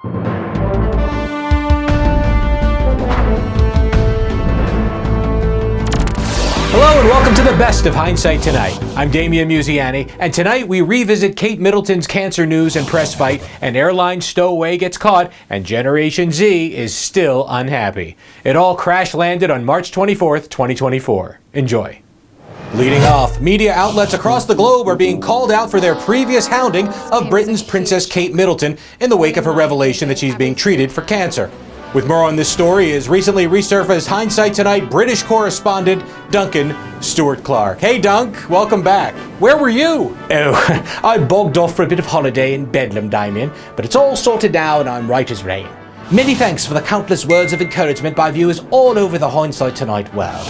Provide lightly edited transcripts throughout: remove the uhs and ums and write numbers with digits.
Hello and welcome to the best of Hindsight Tonight. I'm Damian Muziani, and tonight we revisit Kate Middleton's cancer news and press fight, an airline stowaway gets caught, and Generation Z is still unhappy. It all crash-landed on March 24th, 2024. Enjoy. Leading off, media outlets across the globe are being called out for their previous hounding of Britain's Princess Kate Middleton in the wake of her revelation that she's being treated for cancer. With more on this story is recently resurfaced Hindsight Tonight British correspondent Duncan Stewart-Clark. Hey Dunk, welcome back. Where were you? Oh, I bogged off for a bit of holiday in Bedlam, Damian, but it's all sorted now and I'm right as rain. Many thanks for the countless words of encouragement by viewers all over the Hindsight Tonight world.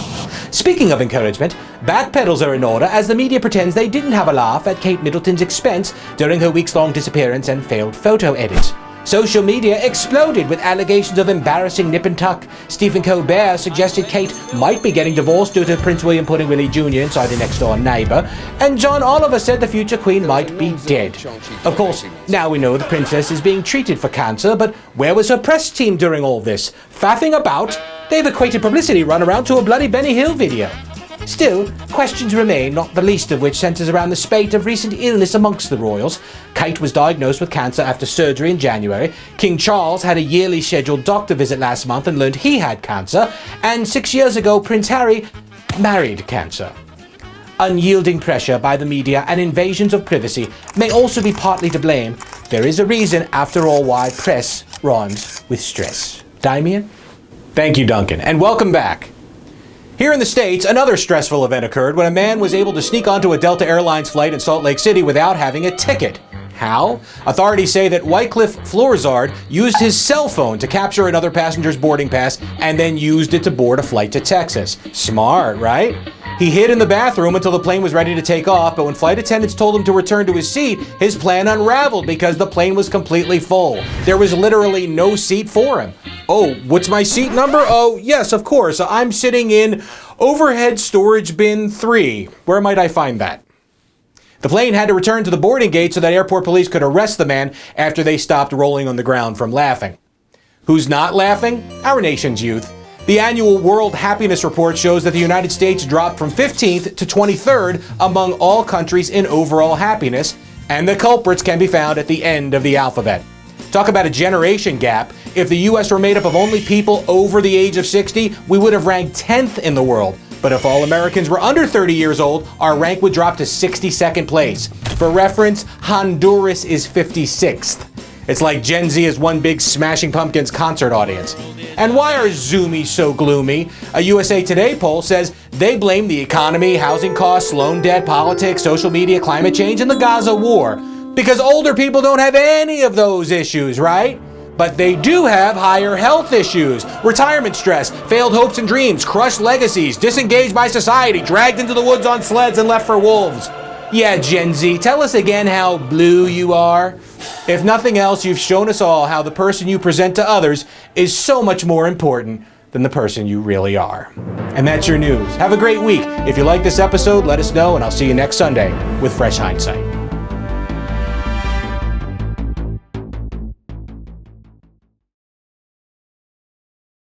Speaking of encouragement, backpedals are in order as the media pretends they didn't have a laugh at Kate Middleton's expense during her weeks-long disappearance and failed photo edits. Social media exploded with allegations of embarrassing nip and tuck. Stephen Colbert suggested Kate might be getting divorced due to Prince William putting Willie Jr. inside a next-door neighbor, and John Oliver said the future queen might be dead. Of course, now we know the princess is being treated for cancer, but where was her press team during all this? Faffing about? They've equated publicity run around to a bloody Benny Hill video. Still, questions remain, not the least of which centres around the spate of recent illness amongst the royals. Kate was diagnosed with cancer after surgery in January. King Charles had a yearly scheduled doctor visit last month and learned he had cancer. And 6 years ago, Prince Harry married cancer. Unyielding pressure by the media and invasions of privacy may also be partly to blame. There is a reason, after all, why press rhymes with stress. Damian? Thank you, Duncan, and welcome back. Here in the States, another stressful event occurred when a man was able to sneak onto a Delta Airlines flight in Salt Lake City without having a ticket. How? Authorities say that Wycliffe Florzard used his cell phone to capture another passenger's boarding pass and then used it to board a flight to Texas. Smart, right? He hid in the bathroom until the plane was ready to take off, but when flight attendants told him to return to his seat, his plan unraveled because the plane was completely full. There was literally no seat for him. Oh, what's my seat number? Oh, yes, of course. I'm sitting in overhead storage bin 3. Where might I find that? The plane had to return to the boarding gate so that airport police could arrest the man after they stopped rolling on the ground from laughing. Who's not laughing? Our nation's youth. The annual World Happiness Report shows that the United States dropped from 15th to 23rd among all countries in overall happiness, and the culprits can be found at the end of the alphabet. Talk about a generation gap. If the U.S. were made up of only people over the age of 60, we would have ranked 10th in the world. But if all Americans were under 30 years old, our rank would drop to 62nd place. For reference, Honduras is 56th. It's like Gen Z is one big Smashing Pumpkins concert audience. And why are Zoomies so gloomy? A USA Today poll says they blame the economy, housing costs, loan debt, politics, social media, climate change, and the Gaza war. Because older people don't have any of those issues, right? But they do have higher health issues, retirement stress, failed hopes and dreams, crushed legacies, disengaged by society, dragged into the woods on sleds and left for wolves. Yeah, Gen Z, tell us again how blue you are. If nothing else, you've shown us all how the person you present to others is so much more important than the person you really are. And that's your news. Have a great week. If you like this episode, let us know, and I'll see you next Sunday with Fresh Hindsight.